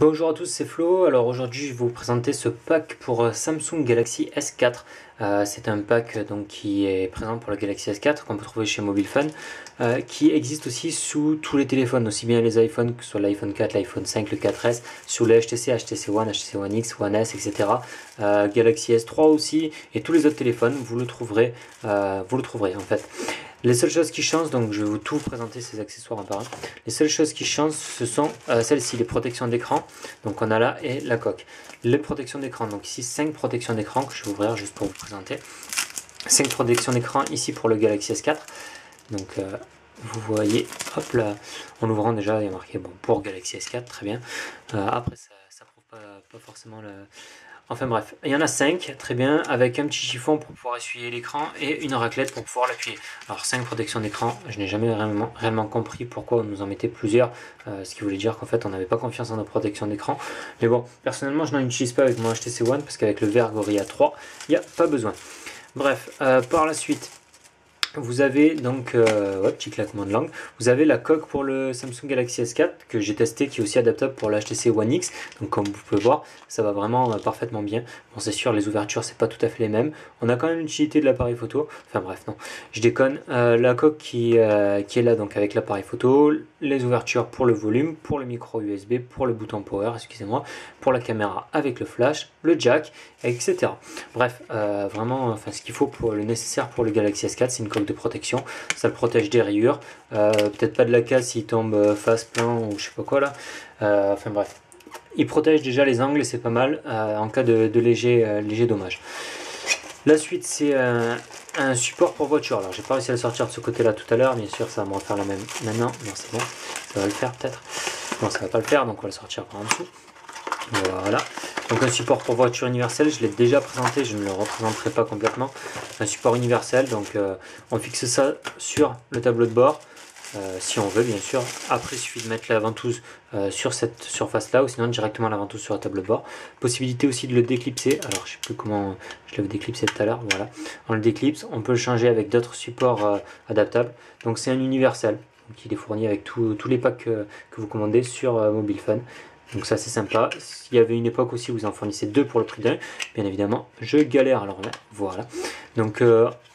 Bonjour à tous, c'est Flo. Alors aujourd'hui, je vais vous présenter ce pack pour Samsung Galaxy S4. C'est un pack donc qui est présent pour le Galaxy S4 qu'on peut trouver chez Mobile Fun, qui existe aussi sous tous les téléphones, aussi bien les iPhones que ce soit l'iPhone 4, l'iPhone 5, le 4S, sur les HTC, HTC One, HTC One X, One S, etc. Galaxy S3 aussi, et tous les autres téléphones, vous le trouverez en fait. Les seules choses qui changent, donc je vais tout vous présenter ces accessoires en par un. Les seules choses qui changent, ce sont celles-ci, les protections d'écran. Donc on a là et la coque. Les protections d'écran, donc ici 5 protections d'écran que je vais ouvrir juste pour vous présenter. 5 protections d'écran ici pour le Galaxy S4. Donc vous voyez, hop là, en l'ouvrant déjà, il y a marqué bon, pour Galaxy S4, très bien. Après ça prouve pas forcément le... Enfin bref, il y en a 5, très bien, avec un petit chiffon pour pouvoir essuyer l'écran et une raclette pour pouvoir l'appuyer. Alors 5 protections d'écran, je n'ai jamais réellement compris pourquoi on nous en mettait plusieurs, ce qui voulait dire qu'en fait on n'avait pas confiance en nos protections d'écran. Mais bon, personnellement je n'en utilise pas avec mon HTC One parce qu'avec le vert Gorilla 3, il n'y a pas besoin. Bref, par la suite, vous avez donc, petit claquement de langue, vous avez la coque pour le Samsung Galaxy S4 que j'ai testé, qui est aussi adaptable pour l'HTC One X. Donc comme vous pouvez voir, ça va vraiment parfaitement bien. Bon, c'est sûr, les ouvertures, c'est pas tout à fait les mêmes. On a quand même l'utilité de l'appareil photo. Enfin bref, non, je déconne. La coque qui est là, donc avec l'appareil photo, les ouvertures pour le volume, pour le micro USB, pour le bouton power, excusez-moi, pour la caméra avec le flash, le jack, etc. Bref, vraiment, enfin, ce qu'il faut pour le nécessaire pour le Galaxy S4, c'est une coque de protection. Ça le protège des rayures, peut-être pas de la casse s'il tombe face plein ou je sais pas quoi là. Enfin bref, il protège déjà les angles et c'est pas mal en cas de léger dommage. La suite, c'est un support pour voiture. Alors j'ai pas réussi à le sortir de ce côté là tout à l'heure, bien sûr ça va me refaire la même maintenant. Non, c'est bon, ça va le faire peut-être. Non, ça va pas le faire, donc on va le sortir par en dessous. Voilà, donc un support pour voiture universel, je l'ai déjà présenté, je ne le représenterai pas complètement. Un support universel, donc on fixe ça sur le tableau de bord, si on veut bien sûr. Après il suffit de mettre la ventouse sur cette surface là, ou sinon directement la ventouse sur le tableau de bord. Possibilité aussi de le déclipser, alors je sais plus comment je l'avais déclipsé tout à l'heure, voilà. On le déclipse, on peut le changer avec d'autres supports adaptables, donc c'est un universel. Donc il est fourni avec tous les packs que vous commandez sur Mobile Fun. Donc ça c'est sympa. Il y avait une époque aussi où vous en fournissez deux pour le prix d'un. Bien évidemment, je galère alors là. Voilà. Donc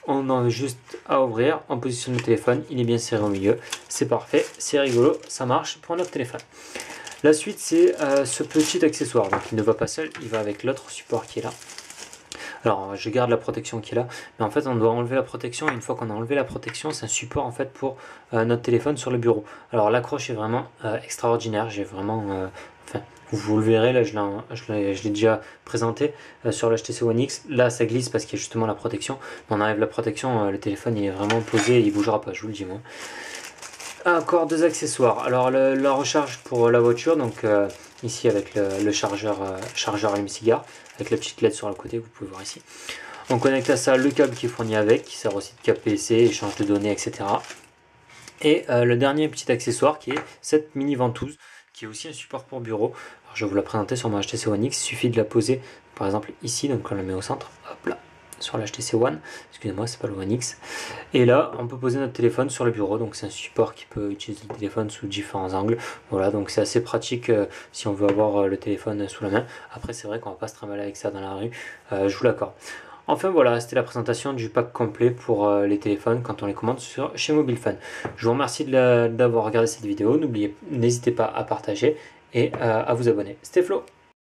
on a juste à ouvrir, on positionne le téléphone, il est bien serré au milieu. C'est parfait, c'est rigolo, ça marche pour notre téléphone. La suite c'est ce petit accessoire. Donc il ne va pas seul, il va avec l'autre support qui est là. Alors je garde la protection qui est là, mais en fait on doit enlever la protection, et une fois qu'on a enlevé la protection, c'est un support en fait pour notre téléphone sur le bureau. Alors l'accroche est vraiment extraordinaire, j'ai vraiment... enfin, vous le verrez, là je l'ai déjà présenté sur le HTC One X. Là ça glisse parce qu'il y a justement la protection. On enlève la protection, le téléphone il est vraiment posé, il bougera pas, je vous le dis moi. Encore deux accessoires. Alors la recharge pour la voiture, donc ici avec le chargeur allume-cigare, avec la petite LED sur le côté, vous pouvez voir ici. On connecte à ça le câble qui est fourni avec, qui sert aussi de câble PC, échange de données, etc. Et le dernier petit accessoire qui est cette mini ventouse, qui est aussi un support pour bureau. Alors, je vais vous la présenter sur mon HTC One X, il suffit de la poser par exemple ici, donc on la met au centre, hop là, sur l'HTC One, excusez-moi c'est pas le One X, et là on peut poser notre téléphone sur le bureau, donc c'est un support qui peut utiliser le téléphone sous différents angles. Voilà, donc c'est assez pratique si on veut avoir le téléphone sous la main. Après c'est vrai qu'on va pas se trimballer avec ça dans la rue, je vous l'accorde. Enfin voilà, c'était la présentation du pack complet pour les téléphones quand on les commande chez Mobile Fun. Je vous remercie d'avoir regardé cette vidéo, n'hésitez pas à partager et à vous abonner. C'était Flo.